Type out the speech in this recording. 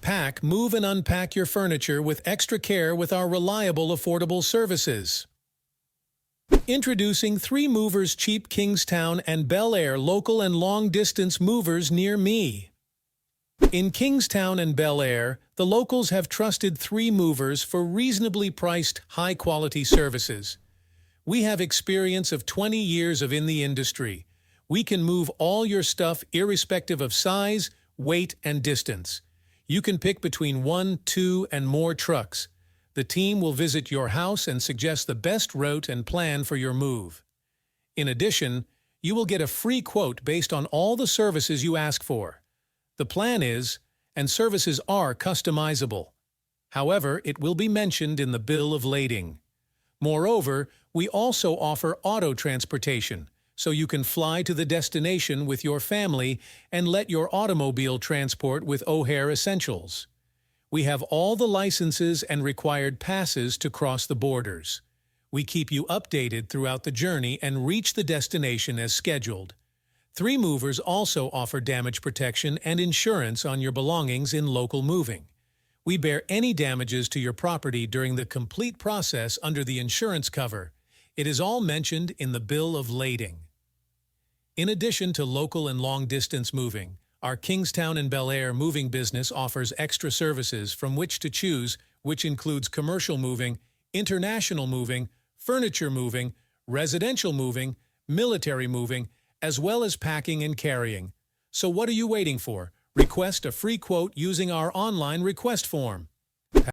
pack, move and unpack your furniture with extra care with our reliable, affordable services. Introducing 3 Movers Cheap Kingstown and Bel Air local and long-distance movers near me. In Kingstown and Bel Air, the locals have trusted 3 Movers for reasonably priced, high-quality services. We have experience of 20 years in the industry. We can move all your stuff irrespective of size, weight, and distance. You can pick between 1, 2, and more trucks. The team will visit your house and suggest the best route and plan for your move. In addition, you will get a free quote based on all the services you ask for. The plan is, and services are customizable. However, it will be mentioned in the bill of lading. Moreover, we also offer auto transportation, so you can fly to the destination with your family and let your automobile transport with O'Hare Essentials. We have all the licenses and required passes to cross the borders. We keep you updated throughout the journey and reach the destination as scheduled. 3 Movers also offer damage protection and insurance on your belongings in local moving. We bear any damages to your property during the complete process under the insurance cover. It is all mentioned in the bill of lading. In addition to local and long-distance moving, our Kingstown and Bel Air moving business offers extra services from which to choose, which includes commercial moving, international moving, furniture moving, residential moving, military moving, as well as packing and carrying. So what are you waiting for? Request a free quote using our online request form.